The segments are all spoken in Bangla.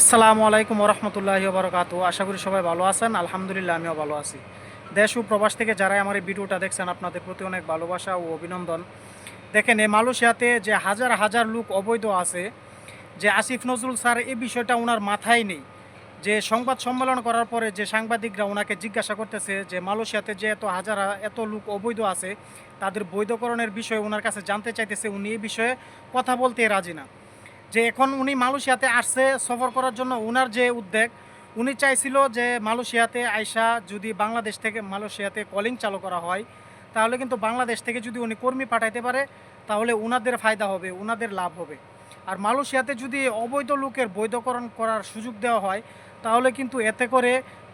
আসসালামু আলাইকুম ওরহমতুল্লাহি ওবরাকাতু। আশা করি সবাই ভালো আছেন। আলহামদুলিল্লাহ আমিও ভালো আছি। দেশ ও প্রবাস থেকে যারাই আমার এই ভিডিওটা দেখছেন আপনাদের প্রতি অনেক ভালোবাসা ও অভিনন্দন। দেখেন, এই মালয়েশিয়াতে যে হাজার হাজার লোক অবৈধ আছে, যে আসিফ নজরুল স্যার এই বিষয়টা ওনার মাথায় নেই। যে সংবাদ সম্মেলন করার পরে যে সাংবাদিকরা ওনাকে জিজ্ঞাসা করতেছে যে মালয়েশিয়াতে যে এত লোক অবৈধ আছে, তাদের বৈধকরণের বিষয়ে ওনার কাছে জানতে চাইতেছে, উনি এই বিষয়ে কথা বলতে রাজি না। যে এখন উনি মালয়েশিয়াতে আসছে সফর করার জন্য, উনার যে উদ্যোগ, উনি চাইছিল যে মালয়েশিয়াতে আইসা যদি বাংলাদেশ থেকে মালয়েশিয়াতে কলিং চালু করা হয়, তাহলে কিন্তু বাংলাদেশ থেকে যদি উনি কর্মী পাঠাইতে পারে, তাহলে উনাদের ফায়দা হবে, উনাদের লাভ হবে। আর মালয়েশিয়াতে যদি অবৈধ লোকের বৈধকরণ করার সুযোগ দেওয়া হয়, তাহলে কিন্তু এতে করে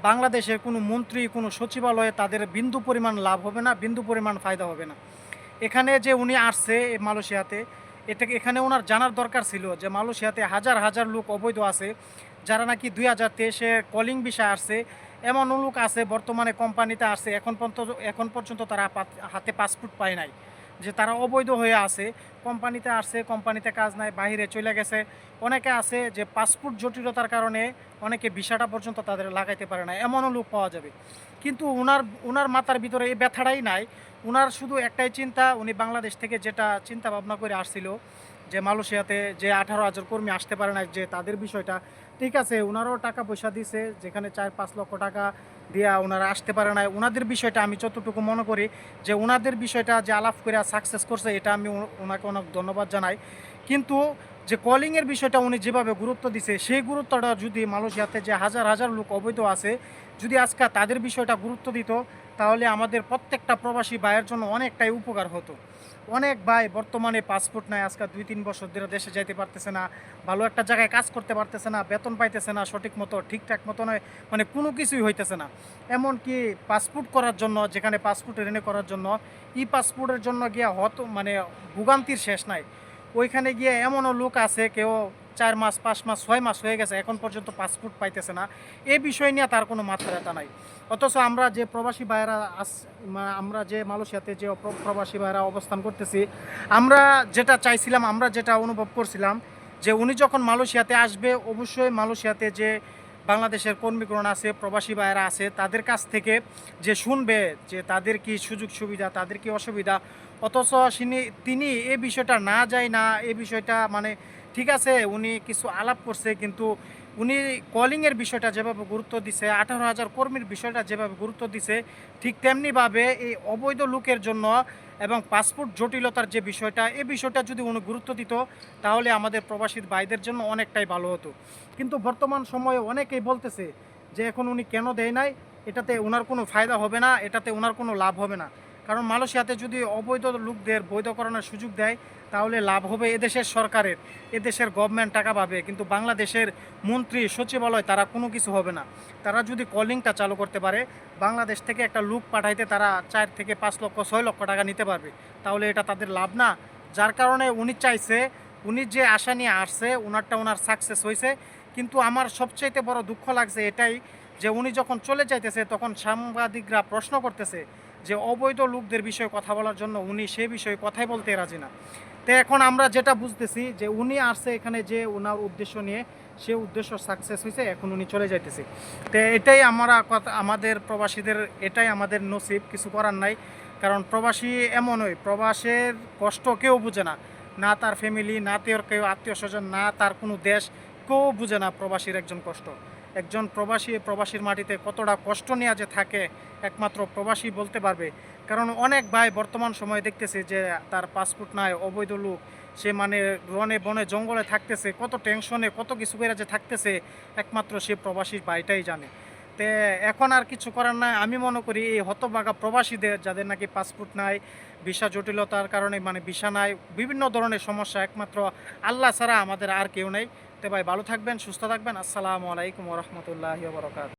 বাংলাদেশের কোনো মন্ত্রী, কোনো সচিবালয়ে তাদের বিন্দু পরিমাণ লাভ হবে না, বিন্দু পরিমাণ ফায়দা হবে না। এখানে যে উনি আসছে মালয়েশিয়াতে, এখানে ওনার জানার দরকার ছিল যে মালয়েশিয়াতে হাজার হাজার লোক অবৈধ আছে, যারা নাকি 2023-এ কলিং বিষয় আসছে। এমন লোক আছে বর্তমানে কোম্পানিতে আসছে, এখন পর্যন্ত তারা হাতে পাসপোর্ট পায় নাই, যে তারা অবৈধ হয়ে আছে। কোম্পানিতে আসছে, কোম্পানিতে কাজ নাই, বাইরে চলে গেছে। অনেকে আছে যে পাসপোর্ট জটিলতার কারণে অনেকে ভিসাটা পর্যন্ত তাদের লাগাইতে পারে না, এমনও লোক পাওয়া যাবে। কিন্তু উনার মাথার ভিতরে এই ব্যথাটাই নাই। উনার শুধু একটাই চিন্তা, উনি বাংলাদেশ থেকে যেটা চিন্তা ভাবনা করে আসছিল যে মালয়েশিয়াতে যে 18,000 কর্মী আসতে পারে না, যে তাদের বিষয়টা ঠিক আছে, ওনারাও টাকা পয়সা দিছে, যেখানে 4-5 লক্ষ টাকা দিয়া ওনারা আসতে পারে না। ওনাদের বিষয়টা আমি যতটুকু মনে করি যে ওনাদের বিষয়টা যে আলাপ করে সাকসেস করছে, এটা আমি ওনাকে অনেক ধন্যবাদ জানাই। কিন্তু যে কলিংয়ের বিষয়টা উনি যেভাবে গুরুত্ব দিছে, সেই গুরুত্বটা যদি মালয়েশিয়াতে যে হাজার হাজার লোক অবৈধ আছে, যদি আজকে তাদের বিষয়টা গুরুত্ব দিত, তাহলে আমাদের প্রত্যেকটা প্রবাসী ভাইয়ের জন্য অনেকটাই উপকার হতো। অনেক ভাই বর্তমানে পাসপোর্ট নাই, আজকে 2-3 বছর ধরে দেশে যাইতে পারতেছে না, ভালো একটা জায়গায় কাজ করতে পারতেছে না, বেতন পাইতেছে না সঠিক মতো, ঠিকঠাক মতো নয়, মানে কোনো কিছুই হইতেছে না। এমনকি পাসপোর্ট করার জন্য, যেখানে পাসপোর্ট রিনিউ করার জন্য ই পাসপোর্টের জন্য গিয়া মানে ভোগান্তির শেষ নাই। ওইখানে গিয়ে এমনও লোক আছে, কেউ 4 মাস, 5 মাস, 6 মাস হয়ে গেছে, এখন পর্যন্ত পাসপোর্ট পাইতেছে না। এই বিষয় নিয়ে তার কোনো মাথা ব্যথা নাই। অথচ আমরা যে প্রবাসী ভাইয়েরা আমরা যে মালয়েশিয়াতে যে প্রবাসী ভাইয়েরা অবস্থান করতেছি, আমরা যেটা চাইছিলাম, আমরা যেটা অনুভব করছিলাম, যে উনি যখন মালয়েশিয়াতে আসবে, অবশ্যই মালয়েশিয়াতে যে বাংলাদেশের কর্মীগণ আছে, প্রবাসী ভাইয়েরা আছে, তাদের কাছ থেকে যে শুনবে যে তাদের কি সুযোগ সুবিধা, তাদের কি অসুবিধা। অথচ তিনি এই বিষয়টা না যায় না, এই বিষয়টা মানে ঠিক আছে, উনি কিছু আলাপ করছে, কিন্তু উনি কলিংয়ের বিষয়টা যেভাবে গুরুত্ব দিছে, 18,000 কর্মীর বিষয়টা যেভাবে গুরুত্ব দিছে, ঠিক তেমনিভাবে এই অবৈধ লোকের জন্য এবং পাসপোর্ট জটিলতার যে বিষয়টা, এই বিষয়টা যদি উনি গুরুত্ব দিত, তাহলে আমাদের প্রবাসী ভাইদের জন্য অনেকটাই ভালো হতো। কিন্তু বর্তমান সময়ে অনেকেই বলতেছে যে এখন উনি কেন দেয় নাই, এটাতে ওনার কোনো ফায়দা হবে না, এটাতে ওনার কোনো লাভ হবে না। কারণ মালয়েশিয়াতে যদি অবৈধ লোকদের বৈধকরণের সুযোগ দেয়, তাহলে লাভ হবে এদেশের সরকারের, এদেশের গভর্নমেন্ট টাকা পাবে, কিন্তু বাংলাদেশের মন্ত্রী সচিবালয় তারা কোনো কিছু হবে না। তারা যদি কলিংটা চালু করতে পারে, বাংলাদেশ থেকে একটা লোক পাঠাইতে তারা 4 থেকে 5 লক্ষ 6 লক্ষ টাকা নিতে পারবে, তাহলে এটা তাদের লাভ না? যার কারণে উনি চাইছে, উনি যে আশা নিয়ে আসছে ওনার সাকসেস হয়েছে। কিন্তু আমার সবচাইতে বড় দুঃখ লাগছে এটাই, যে উনি যখন চলে যাইতেছে, তখন সাংবাদিকরা প্রশ্ন করতেছে যে অবৈধ লোকদের বিষয়ে কথা বলার জন্য উনি সে বিষয়ে কথাই বলতে রাজি না। তো এখন আমরা যেটা বুঝতেছি যে উনি আসছে এখানে যে ওনার উদ্দেশ্য নিয়ে, সে উদ্দেশ্য সাকসেস হয়েছে, এখন উনি চলে যাইতেছে। তো এটাই আমাদের প্রবাসীদের, এটাই আমাদের নসিব, কিছু করার নাই। কারণ প্রবাসী এমনই, প্রবাসের কষ্ট কেউ বুঝে না, না তার ফ্যামিলি, না কেউ আত্মীয় স্বজন, না তার কোনো দেশ, কেউ বুঝে না প্রবাসীর একজন কষ্ট। একজন প্রবাসীর মাটিতে কতটা কষ্ট নিয়ে যে থাকে, একমাত্র প্রবাসী বলতে পারবে। কারণ অনেক ভাই বর্তমান সময়ে দেখতেছে যে তার পাসপোর্ট নাই, অবৈধ লোক, সে মানে রনে বনে জঙ্গলে থাকতেছে, কত টেনশনে কত কিছু করে যে থাকতেছে, একমাত্র সে প্রবাসী ভাইটাই জানে। তে এখন আর কিছু করার নাই। আমি মনে করি এই হতভাগা প্রবাসীদের, যাদের নাকি পাসপোর্ট নাই, ভিসা জটিলতার কারণে মানে ভিসা নাই, বিভিন্ন ধরনের সমস্যা, একমাত্র আল্লাহ ছাড়া আমাদের আর কেউ নেই। তো ভাই ভালো থাকবেন, সুস্থ থাকবেন। আসসালামু আলাইকুম ওরহমতুল্লাহি ওয়া বারাকাতুহু।